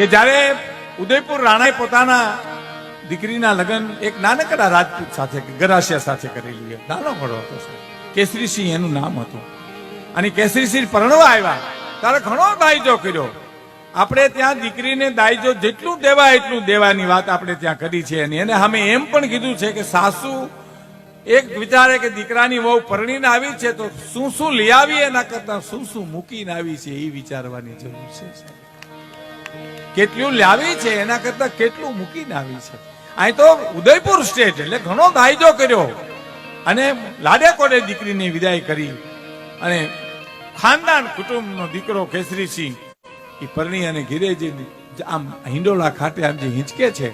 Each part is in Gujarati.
કે જ્યારે ઉદયપુર રાણાએ પોતાના દીકરીના લગ્ન એક નાનકડા રાજપૂત સાથે ગરાસિયા સાથે કરેલી, નાનો ઘડો હતો, કેસરીસિંહ એનું નામ હતું. અને કેસરીસિંહ પરણવા આવ્યા ત્યારે ઘણો દાયજો કર્યો. આપણે ત્યાં દીકરીને દાયજો જેટલું દેવાય એટલું દેવાની વાત આપણે ત્યાં કરી છે. અને એને અમે એમ પણ કીધું છે કે સાસુ એક વિચારે કે દીકરાની વહુ પરણીને આવી છે તો શું શું લઈ આવી એના કરતા શું શું મૂકીને આવી છે એ વિચારવાની જરૂર છે. કેટલું લાવી છે એના કરતા કેટલું મૂકીને આવી છે. અહીં તો ઉદયપુર સ્ટેટ એટલે ઘણો દાયજો કર્યો અને લાડે કોડે દીકરીને વિદાય કરી. અને ખાનદાન કુટુંબનો દીકરો કેસરીસિંહ એ પરણી અને ઘીરે જઈને આમ હિંડોળા ખાતે આમ જે હિંચકે છે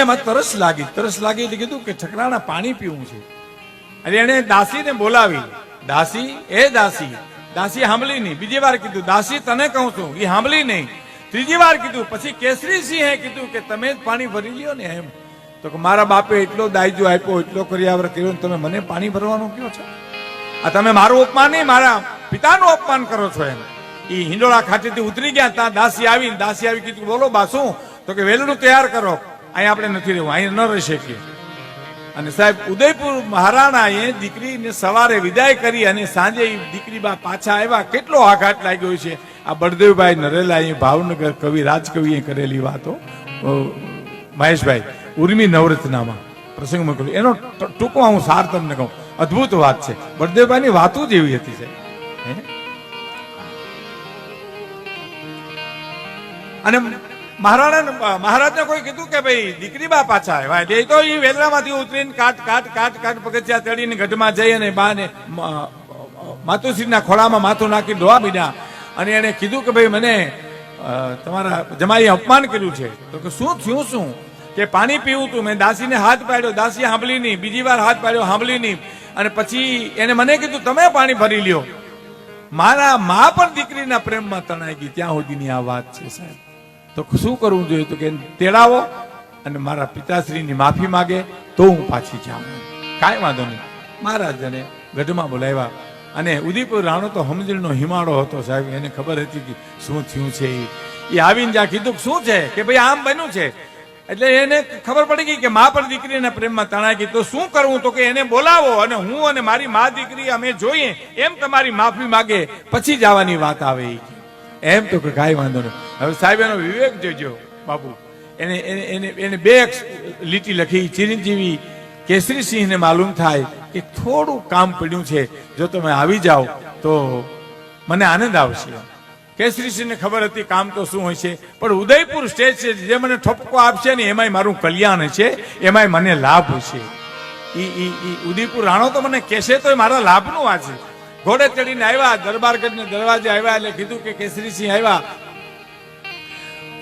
એમાં તરસ લાગી એટલે કીધું કે ઠકરાણા પાણી પીવું છે. અને એને દાસીને બોલાવી. દાસી દાસી સાંભળી નહીં. બીજી વાર કીધું દાસી તને કહું છું, એ સાંભળી નહીં. ત્રીજી વાર કીધું. પછી કેસરીસિંહે કીધું કે તમે જ પાણી ભરી લ્યો ને એમ. તો કે મારા બાપે એટલો દાયજો આપ્યો, એટલો કર્યાવર કર્યો, તમે મને પાણી ભરવાનું કહો છો? આ તમે મારું અપમાન નહીં, મારા પિતાનું અપમાન કરો છો એમ. એ હિંડોળા ખાટેથી ઉતરી ગયા. ત્યાં દાસી આવી કીધું બોલો બાસુ? તો કે વેલણું તૈયાર કરો, અહીંયા આપણે નથી રહેવું, અહીંયા ન રહી શકીએ. અને સાહેબ ઉદયપુર મહારાણાએ દીકરીને સવારે વિદાય કરી અને સાંજે દીકરી બા પાછા આવ્યા. કેટલો આઘાત લાગ્યો છે. આ બળદેવભાઈ નરેલા ભાવનગર કવિ રાજકવિએ કરેલી વાતો મહેશભાઈ ઉર્મી નવરત્નામાં પ્રસંગમાં કર્યું. એનો ટૂંકમાં હું સાર તમને કહું, અદભુત વાત છે. બળદેવભાઈની વાતો જ એવી હતી સાહેબ. અને મહારાજને કોઈ કીધું કે ભાઈ દીકરી બા પાછા આવ્યા એટલે તો એ વેલરામાંથી ઉતરીને કાટ પગથિયા ચડીને ગઢમાં જઈ અને બાને માતુશ્રીના ખોળામાં માથું નાખી દોવા બીધા. અને એને કીધું કે ભાઈ મને તમારા જમાઈએ અપમાન કર્યું છે. તો કે શું થયું? શું કે પાણી પીવું તું. મેં દાસીને હાથ પાડ્યો, દાસી સાંભળી નહીં. બીજી વાર હાથ પાડ્યો, સાંભળી નહીં. અને પછી એને મને કીધું તમે પાણી ભરી લ્યો. મારા મા પણ દીકરીના પ્રેમમાં તણાઈ ગઈ. ત્યાં સુધીની આ વાત છે સાહેબ. તો શું કરવું જોઈએ? તો કે તેડાવો અને મારા પિતાશ્રીની માફી માગે તો હું પાછી જાઉં. કાંઈ વાંધો નહીં. મહારાજને ગઢમાં બોલાવ્યા. અને ઉદયપુર રાણો તો સમજણનો હિમાળો હતો સાહેબ. એને ખબર હતી કે શું થયું છે. એ આવીને જ્યાં કીધું શું છે કે ભાઈ આમ બન્યું છે. એટલે એને ખબર પડી ગઈ કે મા પણ દીકરીના પ્રેમમાં તણાઈ ગઈ. તો શું કરવું? તો કે એને બોલાવો અને હું અને મારી મા દીકરી અમે જોઈએ એમ તમારી માફી માગે પછી જવાની વાત આવે એમ. તો કે કાંઈ વાંધો નહીં. હવે સાહેબ એનો વિવેક જોજો બાપુ. એને બે લીટી લખી. ચિરંજીવી કેસરીસિંહને માલુમ થાય કે થોડું કામ પડ્યું છે, જો તમે આવી જાઓ તો મને આનંદ આવશે. કેસરીસિંહને ખબર હતી કામ તો શું હોય છે, પણ ઉદયપુર સ્ટેજ છે જે મને ઠપકો આપશે ને એમાંય મારું કલ્યાણ છે, એમાંય મને લાભ છે. ઉદયપુર રાણો તો મને કહેશે તો મારા લાભનું આ છે. ઘોડે ચડીને આવ્યા, દરબારગઢને દરવાજે આવ્યા એટલે કીધું કે કેસરીસિંહ આવ્યા.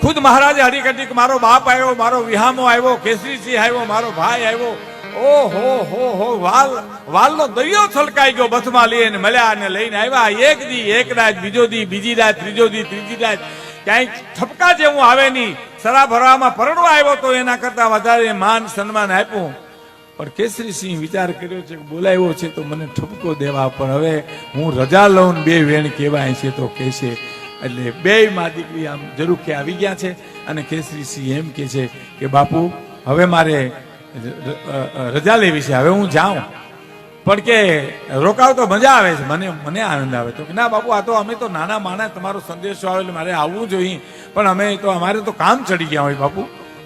ખુદ મહારાજે હરીકટી કે મારો બાપ આવ્યો, મારો વિહામો આવ્યો, કેસરીસિંહ આવ્યો, મારો ભાઈ આવ્યો. ઓહો વાલનો દરિયો છલકાઈ ગયો. બસમાં લઈને મળ્યા અને લઈને આવ્યા. એક દી એક રાત, બીજો દી બીજી રાત, ત્રીજો દી ત્રીજી રાત. ક્યાંય ઠપકા જેવું આવે નહીં. સરા ભરવામાં પરણવા આવ્યો તો એના કરતા વધારે માન સન્માન આપ્યું. પણ કેસરીસિંહ વિચાર કર્યો છે કે બોલાવ્યો છે તો મને ઠપકો દેવા, પણ હવે હું રજા લઉં બે વેણ કહેવાય છે તો કહેશે. એટલે બે માં દીકરી આમ જરૂર કે આવી ગયા છે. અને કેસરીસિંહ એમ કે છે કે બાપુ હવે મારે રજા લેવી છે, હવે હું જાઉં. પણ કે રોકાવ તો મજા આવે છે, મને આનંદ આવે. તો ના બાપુ આ તો અમે તો નાના માણસ, તમારો સંદેશો આવે એટલે મારે આવવું જોઈએ, પણ અમારે તો કામ ચડી ગયા હોય બાપુ.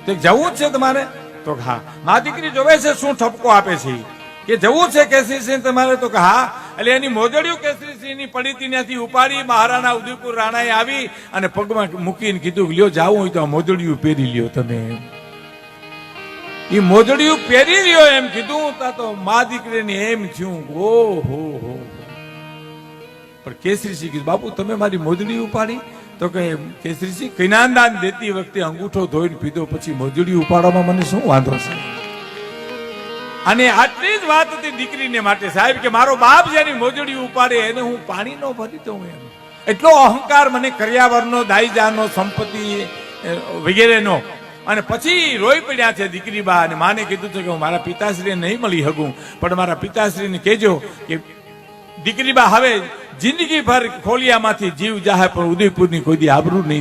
તો જવું જ છે તમારે? તો હા. મા દીકરી જોવે છે શું ઠપકો આપે છે કે જવું છે કેસરીસિંહ તમારે? તો કે હા. એટલે એની મોજડીઓ કેસરીસિંહની પડી ત્યાંથી ઉપાડી મહારાણા ઉદયપુર રાણાએ આવી અને પગમાં મૂકીને કીધું લ્યો જાવું હોય તો આ મોજડીઓ પહેરી લ્યો તમે. એ મોજડીઓ પહેરી લ્યો એમ કીધું. તો મા દીકરીને એમ થયું ઓહો. પણ કેસરીસિંહ કીધું બાપુ તમે મારી મોજડી ઉપાડી? તો કે કેસરીસિંહ કન્યાદાન દેતી વખતે અંગૂઠો ધોઈને પીધો, પછી મોજડી ઉપાડવામાં મને શું વાંધો છે? અને આટલી જ વાત હતી દીકરીને માટે સાહેબ કે મારો બાપ જેની મોજડી ઉપાડે એને હું પાણી નો ભરી દઉં એમ. એટલો અહંકાર મને કર્યાવરનો, દાઈજાનો, સંપત્તિ વગેરેનો. અને પછી રોઈ પડ્યા છે દીકરી બા. અને માને કીધું છે કે હું મારા પિતાશ્રીને નહીં મળી શકું, પણ મારા પિતાશ્રીને કહેજો કે દીકરી બા હવે જિંદગી ભર ખોલિયામાંથી જીવ જાહે પણ ઉદયપુરની કોઈ દી આબરૂ નહીં